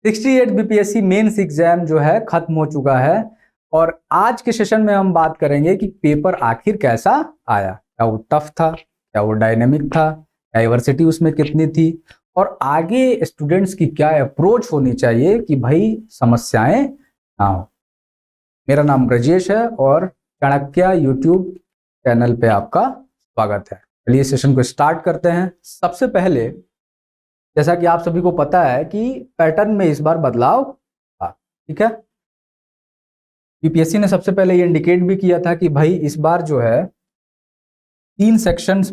68 BPSC mains exam जो है खत्म हो चुका है और आज के सेशन में हम बात करेंगे कि पेपर आखिर कैसा आया। क्या वो टफ था, क्या वो डायनेमिक था, डाइवर्सिटी उसमें कितनी थी और आगे स्टूडेंट्स की क्या अप्रोच होनी चाहिए कि भाई समस्याएं ना हो। मेरा नाम ब्रजेश है और चाणक्य यूट्यूब चैनल पे आपका स्वागत है। चलिए सेशन को स्टार्ट करते हैं। सबसे पहले जैसा कि आप सभी को पता है कि पैटर्न में इस बार बदलाव था, ठीक है। यूपीएससी ने सबसे पहले ये इंडिकेट भी किया था कि भाई इस बार जो है तीन सेक्शंस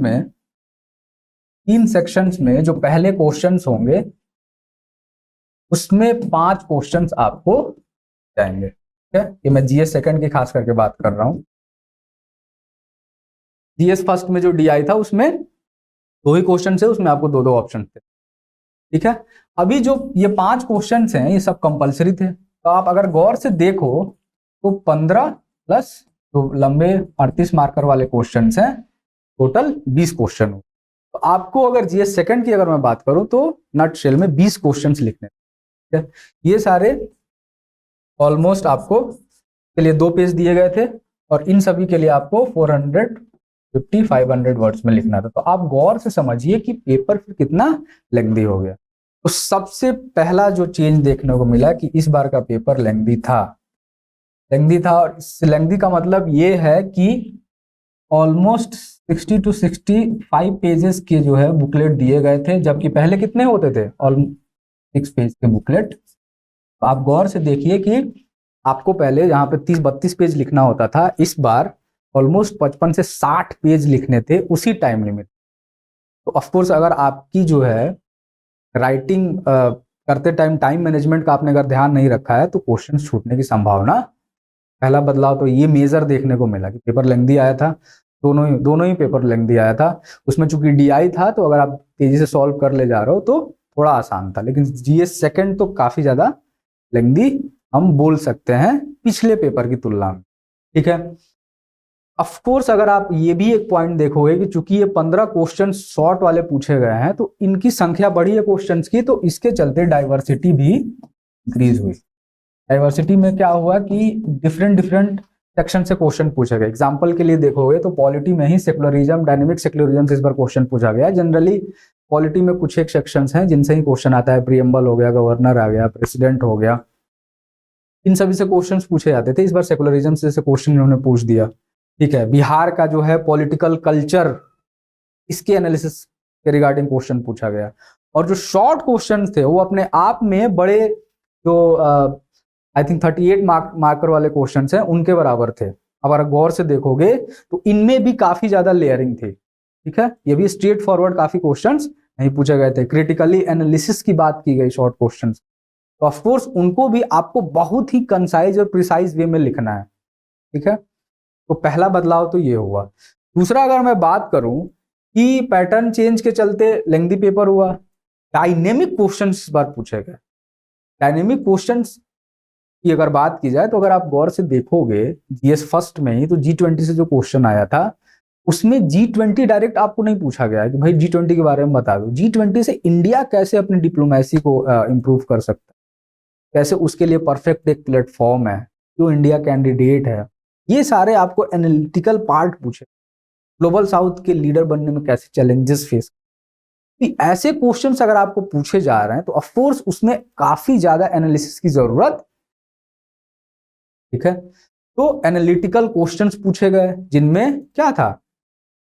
में जो पहले क्वेश्चंस होंगे उसमें 5 क्वेश्चंस आपको जाएंगे, ठीक है। ये मैं जीएस सेकंड की खास करके बात कर रहा हूं। जीएस फर्स्ट में जो डीआई था उसमें 2 ही क्वेश्चन थे, उसमें आपको 2 ऑप्शन थे, ठीक है। अभी जो ये 5 क्वेश्चंस हैं ये सब कंपलसरी थे, तो आप अगर गौर से देखो तो 15 प्लस जो लंबे 38 मार्कर वाले क्वेश्चंस हैं, टोटल 20 क्वेश्चन हो। तो आपको अगर जीएस सेकंड की अगर मैं बात करूं तो नट शेल में 20 क्वेश्चंस लिखने, ठीक है। ये सारे ऑलमोस्ट आपको के लिए 2 पेज दिए गए थे और इन सभी के लिए आपको 450-500 वर्ड्स में लिखना था। तो आप गौर से समझिए कि पेपर फिर कितना लेंथी हो गया। तो सबसे पहला जो चेंज देखने को मिला कि इस बार का पेपर लेंथी था और लेंथी का मतलब ये है कि ऑलमोस्ट 60 to 65 पेजेस के जो है बुकलेट दिए गए थे, जबकि पहले कितने होते थे, ऑलमोस्ट 6 पेज के बुकलेट। तो आप गौर से देखिए कि आपको पहले यहाँ पे 30-32 पेज लिखना होता था, इस बार ऑलमोस्ट 55 से 60 पेज लिखने थे उसी टाइम लिमिट। तो ऑफकोर्स अगर आपकी जो है राइटिंग करते टाइम मैनेजमेंट का आपने अगर ध्यान नहीं रखा है तो क्वेश्चन छूटने की संभावना, पहला बदलाव तो ये मेजर देखने को मिला कि पेपर लेंथी आया था। दोनों ही पेपर लेंथी आया था। उसमें चूंकि डीआई था तो अगर आप तेजी से सॉल्व कर ले जा रहे हो तो थोड़ा आसान था, लेकिन जीएस सेकंड तो काफी ज्यादा लेंथी हम बोल सकते हैं पिछले पेपर की तुलना में, ठीक है। ऑफ कोर्स अगर आप ये भी एक पॉइंट देखोगे कि चूंकि ये 15 क्वेश्चन शॉर्ट वाले पूछे गए हैं तो इनकी संख्या बढ़ी है क्वेश्चंस की, तो इसके चलते डाइवर्सिटी भी इंक्रीज हुई। डाइवर्सिटी में क्या हुआ कि डिफरेंट सेक्शन से क्वेश्चन पूछे गए। एग्जाम्पल के लिए देखोगे तो पॉलिटी में ही सेक्युलरिज्म, डायनेमिक सेक्युलरिज्म से इस बार क्वेश्चन पूछा गया। जनरली पॉलिटी में कुछ एक सेक्शंस हैं जिनसे ही क्वेश्चन आता है, प्रीएम्बल हो गया, गवर्नर आ गया, प्रेसिडेंट हो गया, इन सभी से क्वेश्चंस पूछे जाते थे। इस बार सेक्युलरिज्म से क्वेश्चन इन्होंने पूछ दिया, ठीक है। बिहार का जो है पॉलिटिकल कल्चर, इसके एनालिसिस के रिगार्डिंग क्वेश्चन पूछा गया। और जो शॉर्ट क्वेश्चन थे वो अपने आप में बड़े, जो आई थिंक 38 मार्कर वाले क्वेश्चन हैं उनके बराबर थे। अब अगर गौर से देखोगे तो इनमें भी काफी ज्यादा लेयरिंग थी, ठीक है। ये भी स्ट्रेट फॉरवर्ड काफी क्वेश्चंस नहीं पूछे गए थे। क्रिटिकली एनालिसिस की बात की गई शॉर्ट क्वेश्चंस, तो ऑफकोर्स उनको भी आपको बहुत ही कंसाइज और प्रिसाइज वे में लिखना है, ठीक है। तो पहला बदलाव तो ये हुआ। दूसरा अगर मैं बात करूं कि पैटर्न चेंज के चलते लेंथी पेपर हुआ, डायनेमिक क्वेश्चंस इस बार पूछे गए। डायनेमिक क्वेश्चंस की अगर बात की जाए तो अगर आप गौर से देखोगे जीएस फर्स्ट में ही तो G20 से जो क्वेश्चन आया था उसमें G20 डायरेक्ट आपको नहीं पूछा गया है कि भाई G20 के बारे में बता दो, G20 से इंडिया कैसे अपनी डिप्लोमेसी को इंप्रूव कर सकता है, कैसे उसके लिए परफेक्ट एक प्लेटफॉर्म है, जो इंडिया कैंडिडेट है, ये सारे आपको एनालिटिकल पार्ट पूछे। ग्लोबल साउथ के लीडर बनने में कैसे चैलेंजेस फेस, ऐसे क्वेश्चंस अगर आपको पूछे जा रहे हैं तो ऑफकोर्स उसमें काफी ज्यादा एनालिसिस की जरूरत, ठीक है। तो एनालिटिकल क्वेश्चंस पूछे गए जिनमें क्या था,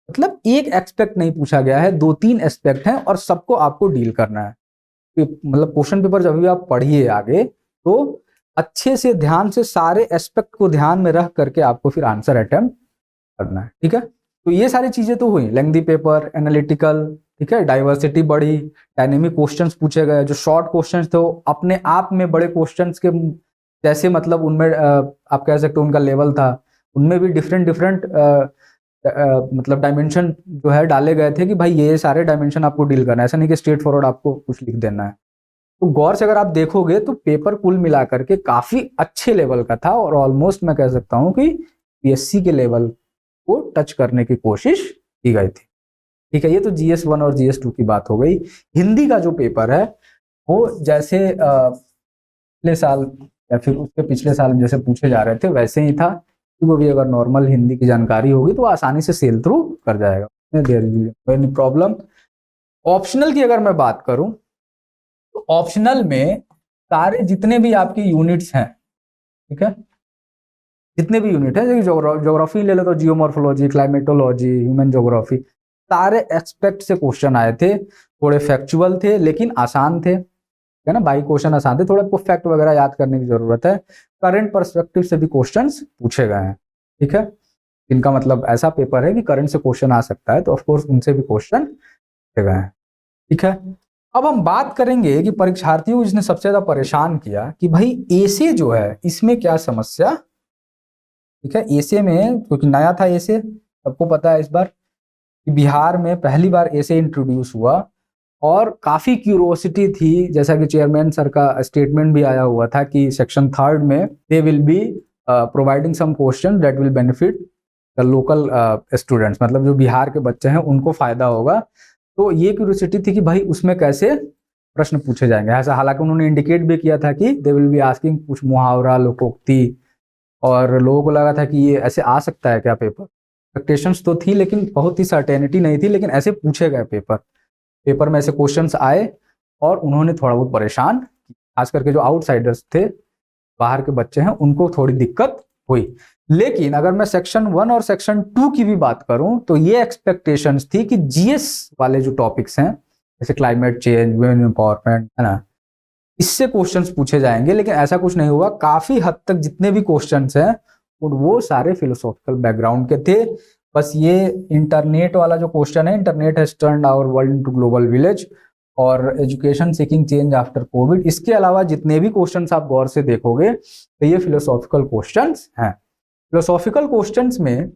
मतलब एक एस्पेक्ट नहीं पूछा गया है, 2-3 एस्पेक्ट हैं और सबको आपको डील करना है। मतलब क्वेश्चन पेपर जब भी आप पढ़िए आगे तो अच्छे से ध्यान से सारे एस्पेक्ट को ध्यान में रख करके आपको फिर आंसर अटेम्प्ट करना है, ठीक है। तो ये सारी चीजें तो हुई, लेंथी पेपर, एनालिटिकल, ठीक है। डाइवर्सिटी बढ़ी, डायनेमिक क्वेश्चंस पूछे गए। जो शॉर्ट क्वेश्चंस थे अपने आप में बड़े क्वेश्चंस के जैसे, मतलब उनमें आप कह सकते हो उनका लेवल था, उनमें भी डिफरेंट मतलब डायमेंशन जो है डाले गए थे कि भाई ये सारे डायमेंशन आपको डील करना है, ऐसा नहीं कि स्ट्रेट फॉरवर्ड आपको कुछ लिख देना है। तो गौर से अगर आप देखोगे तो पेपर कुल मिलाकर के काफी अच्छे लेवल का था और ऑलमोस्ट मैं कह सकता हूं कि पीएससी के लेवल को टच करने की कोशिश की गई थी, ठीक है। ये तो GS1 और GS2 की बात हो गई। हिंदी का जो पेपर है वो जैसे पिछले साल या फिर उसके पिछले साल जैसे पूछे जा रहे थे वैसे ही था कि वो भी अगर नॉर्मल हिंदी की जानकारी होगी तो आसानी से सेल थ्रू कर जाएगा, there is any problem. Optional की अगर मैं बात करूं तो ऑप्शनल में सारे जितने भी आपके यूनिट्स हैं, ठीक है, जितने भी यूनिट है, ज्योग्राफी ले लो तो जियोमॉर्फोलॉजी, क्लाइमेटोलॉजी, ह्यूमन ज्योग्राफी, सारे एस्पेक्ट से क्वेश्चन आए थे। थोड़े फैक्चुअल थे लेकिन आसान थे, है ना, बाई क्वेश्चन आसान थे, थोड़ा आपको फैक्ट वगैरह याद करने की जरूरत है। करंट पर्सपेक्टिव से भी क्वेश्चंस पूछे गए हैं, ठीक है, इनका मतलब ऐसा पेपर है कि करंट से क्वेश्चन आ सकता है, तो ऑफकोर्स उनसे भी क्वेश्चन पूछे गए हैं, ठीक है। अब हम बात करेंगे कि परीक्षार्थियों को जिसने सबसे ज्यादा परेशान किया कि भाई एसे जो है इसमें क्या समस्या, ठीक है। एसे में क्योंकि नया था एसे, सबको पता है इस बार कि बिहार में पहली बार एसे इंट्रोड्यूस हुआ और काफी क्यूरोसिटी थी, जैसा कि चेयरमैन सर का स्टेटमेंट भी आया हुआ था कि सेक्शन 3 में they will be providing some question that will benefit the local students, मतलब जो बिहार के बच्चे हैं उनको फायदा होगा। तो ये क्यूरोसिटी थी कि भाई उसमें कैसे प्रश्न पूछे जाएंगे, ऐसा हालांकि उन्होंने इंडिकेट भी किया था कि दे विल बी आस्किंग कुछ मुहावरा, लोकोक्ति, और लोगों को लगा था कि ये ऐसे आ सकता है क्या पेपर, एक्सपेक्टेशंस तो थी लेकिन बहुत ही सर्टेनिटी नहीं थी, लेकिन ऐसे पूछे गए पेपर में ऐसे क्वेश्चंस आए और उन्होंने थोड़ा बहुत परेशान, खास करके जो आउटसाइडर्स थे, बाहर के बच्चे हैं, उनको थोड़ी दिक्कत हुई। लेकिन अगर मैं सेक्शन 1 और सेक्शन 2 की भी बात करूं तो ये एक्सपेक्टेशंस थी कि जीएस वाले जो टॉपिक्स हैं जैसे क्लाइमेट चेंज, वुमेन एम्पावरमेंट, है ना, इससे क्वेश्चंस पूछे जाएंगे, लेकिन ऐसा कुछ नहीं हुआ। काफी हद तक जितने भी क्वेश्चंस हैं वो सारे फिलोसॉफिकल बैकग्राउंड के थे। बस ये इंटरनेट वाला जो क्वेश्चन है, internet has turned our world into global village, और education seeking change after COVID, इसके अलावा जितने भी क्वेश्चंस आप गौर से देखोगे तो ये फिलोसॉफिकल क्वेश्चंस हैं। फिलोसॉफिकल क्वेश्चंस में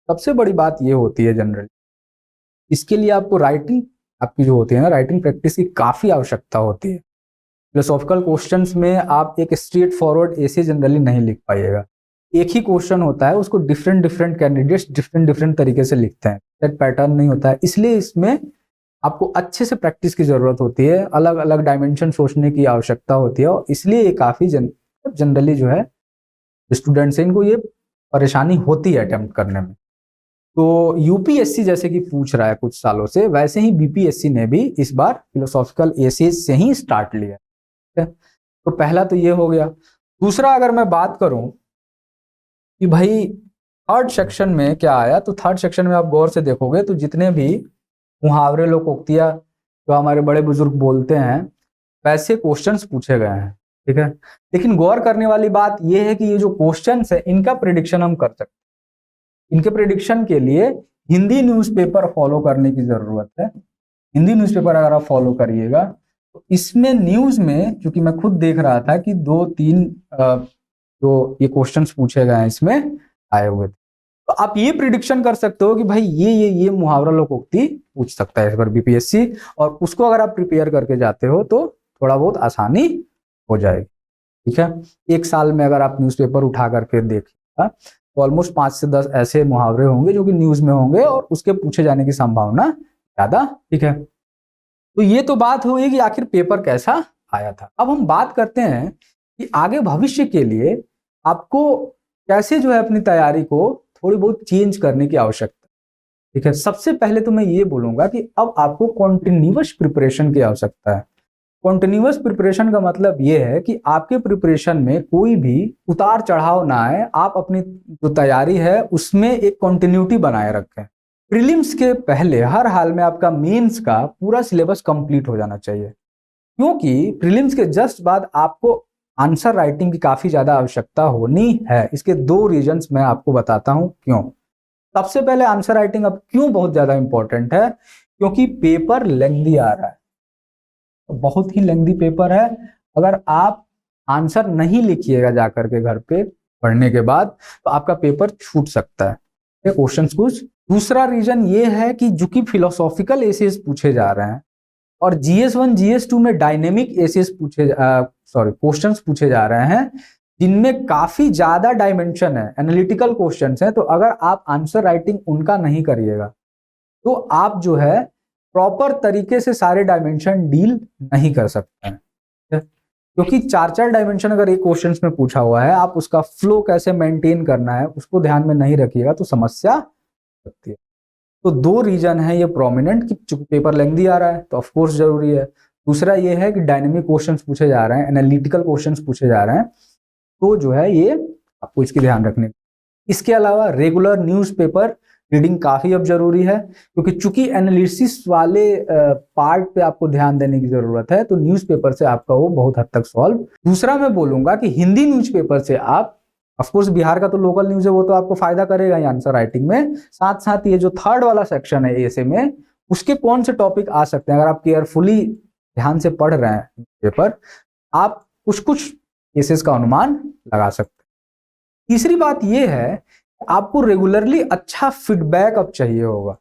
सबसे बड़ी बात ये होती है जनरली, इसके लिए आपको राइटिंग, आपकी जो होती है ना राइटिंग प्रैक्टिस की काफी आवश्यकता होती है। फिलोसॉफिकल क्वेश्चंस में आप एक स्ट्रेट फॉरवर्ड ऐसे जनरली नहीं लिख पाइएगा, एक ही क्वेश्चन होता है, उसको different different candidates different different तरीके से लिखते हैं, सेट पैटर्न नहीं होता है, इसलिए इसमें आपको अच्छे से प्रैक्टिस की जरूरत होती है, अलग अलग डायमेंशन सोचने की आवश्यकता होती है, और इसलिए ये काफी जनरली जो है स्टूडेंट्स हैं इनको ये परेशानी होती है अटेम्प्ट करने में। तो यूपीएससी जैसे कि पूछ रहा है कुछ सालों से, वैसे ही बीपीएससी ने भी इस बार फिलोसॉफिकल एसेज से ही स्टार्ट लिया है। तो पहला तो ये हो गया। दूसरा अगर मैं बात करूं कि भाई थर्ड सेक्शन में क्या आया, तो थर्ड सेक्शन में आप गौर से देखोगे तो जितने भी मुहावरे, लोकोक्तियां जो हमारे बड़े बुजुर्ग बोलते हैं वैसे क्वेश्चंस पूछे गए हैं, ठीक है। लेकिन गौर करने वाली बात यह है कि ये जो क्वेश्चंस है इनका प्रिडिक्शन हम कर सकते हैं। इनके प्रिडिक्शन के लिए हिंदी न्यूज़पेपर फॉलो करने की जरूरत है। हिंदी न्यूज़पेपर अगर आप फॉलो करिएगा तो इसमें न्यूज में, क्योंकि मैं खुद देख रहा था कि 2-3 जो ये क्वेश्चंस पूछे गए हैं इसमें आए हुए थे, तो आप ये प्रिडिक्शन कर सकते हो कि भाई ये मुहावरा, लोकोक्ति पूछ सकता है इस बार बीपीएससी, और उसको अगर आप प्रिपेयर करके जाते हो तो थोड़ा बहुत आसानी हो जाएगी, ठीक है। एक साल में अगर आप न्यूज़पेपर उठा करके देखिएगा तो ऑलमोस्ट 5 से 10 ऐसे मुहावरे होंगे जो कि न्यूज में होंगे और उसके पूछे जाने की संभावना ज्यादा, ठीक है। तो ये तो बात हुई कि आखिर पेपर कैसा आया था। अब हम बात करते हैं कि आगे भविष्य के लिए आपको कैसे जो है अपनी तैयारी को थोड़ी बहुत चेंज करने की आवश्यकता, ठीक है। सबसे पहले तो मैं ये बोलूंगा कि अब आपको कॉन्टिन्यूअस प्रिपरेशन की आवश्यकता है। कॉन्टिन्यूअस प्रिपरेशन का मतलब ये है कि आपके प्रिपरेशन में कोई भी उतार चढ़ाव ना आए, आप अपनी जो तैयारी है उसमें एक कॉन्टिन्यूटी बनाए रखें। प्रीलिम्स के पहले हर हाल में आपका मेंस का पूरा सिलेबस कंप्लीट हो जाना चाहिए, क्योंकि प्रीलिम्स के जस्ट बाद आपको आंसर राइटिंग की काफी ज्यादा आवश्यकता होनी है। इसके 2 रीजंस मैं आपको बताता हूं क्यों। सबसे पहले आंसर राइटिंग अब क्यों बहुत ज्यादा इंपॉर्टेंट है, क्योंकि पेपर लेंथी आ रहा है, बहुत ही लेंथी पेपर है। अगर आप आंसर नहीं लिखिएगा जाकर के घर पे पढ़ने के बाद तो आपका पेपर छूट सकता है, क्वेश्चंस कुछ। दूसरा रीजन ये है कि जो कि फिलोसॉफिकल एसेज पूछे जा रहे हैं और जीएस 1 जीएस 2 में डायनेमिक एसेज क्वेश्चंस पूछे जा रहे हैं, जिनमें काफी ज्यादा डायमेंशन है, एनालिटिकल क्वेश्चंस हैं। तो अगर आप आंसर राइटिंग उनका नहीं करिएगा तो आप जो है प्रॉपर तरीके से सारे डायमेंशन डील नहीं कर सकते हैं। क्योंकि 4 डायमेंशन अगर एक क्वेश्चन में पूछा हुआ है, आप उसका फ्लो कैसे मेंटेन करना है उसको ध्यान में नहीं रखिएगा तो समस्या सकती है। तो 2 रीजन है ये प्रोमिनेंट, कि चूंकि पेपर लेंथी आ रहा है तो ऑफ कोर्स जरूरी है। दूसरा ये है कि डायनेमिक क्वेश्चंस पूछे जा रहे हैं, एनालिटिकल क्वेश्चंस पूछे जा रहे हैं, तो जो है ये आपको इसकी ध्यान रखने। इसके अलावा रेगुलर न्यूज़पेपर रीडिंग काफी अब जरूरी है, क्योंकि चूंकि एनालिसिस वाले पार्ट पे आपको ध्यान देने की जरूरत है, तो न्यूज़पेपर से आपका वो बहुत हद तक सॉल्व। दूसरा मैं बोलूंगा कि हिंदी न्यूज़पेपर से आप, ऑफ कोर्स बिहार का तो लोकल न्यूज है, वो तो आपको फायदा करेगा ही आंसर राइटिंग में, साथ साथ ये जो 3rd वाला सेक्शन है ऐसे में, उसके कौन से टॉपिक आ सकते हैं, अगर आप केयरफुली ध्यान से पढ़ रहे हैं पेपर, आप कुछ कुछ केसेस का अनुमान लगा सकते हैं। तीसरी बात यह है, आपको रेगुलरली अच्छा फीडबैक अब चाहिए होगा।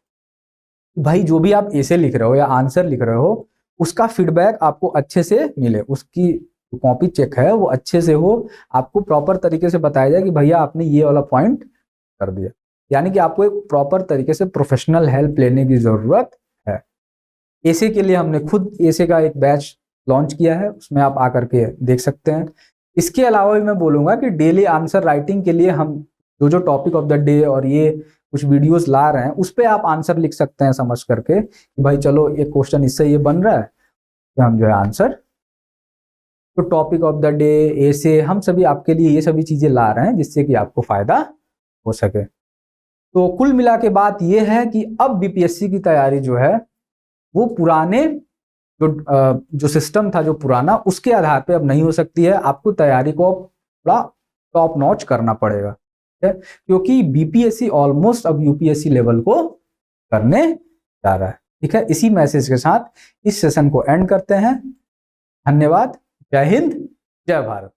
भाई जो भी आप ऐसे लिख रहे हो या आंसर लिख रहे हो, उसका फीडबैक आपको अच्छे से मिले, उसकी कॉपी चेक है वो अच्छे से हो, आपको प्रॉपर तरीके से बताया जाए कि भैया आपने ये वाला पॉइंट कर दिया। यानी कि आपको एक प्रॉपर तरीके से प्रोफेशनल हेल्प लेने की जरूरत है। ऐसे के लिए हमने खुद ऐसे का एक बैच लॉन्च किया है, उसमें आप आकर के देख सकते हैं। इसके अलावा भी मैं बोलूंगा कि डेली आंसर राइटिंग के लिए हम जो टॉपिक ऑफ द डे और ये कुछ वीडियोस ला रहे हैं, उस पर आप आंसर लिख सकते हैं समझ करके कि भाई चलो एक क्वेश्चन इससे ये बन रहा है, तो हम जो है आंसर, तो टॉपिक ऑफ द डे ऐसे हम सभी आपके लिए ये सभी चीजें ला रहे हैं जिससे कि आपको फायदा हो सके। तो कुल मिला के बात ये है कि अब बीपीएससी की तैयारी जो है वो पुराने जो सिस्टम था जो पुराना, उसके आधार पे अब नहीं हो सकती है। आपको तैयारी को थोड़ा टॉप नॉच करना पड़ेगा, ठीक है, क्योंकि बीपीएससी ऑलमोस्ट अब यूपीएससी लेवल को करने जा रहा है। ठीक है, इसी मैसेज के साथ इस सेशन को एंड करते हैं। धन्यवाद। जय हिंद, जय भारत।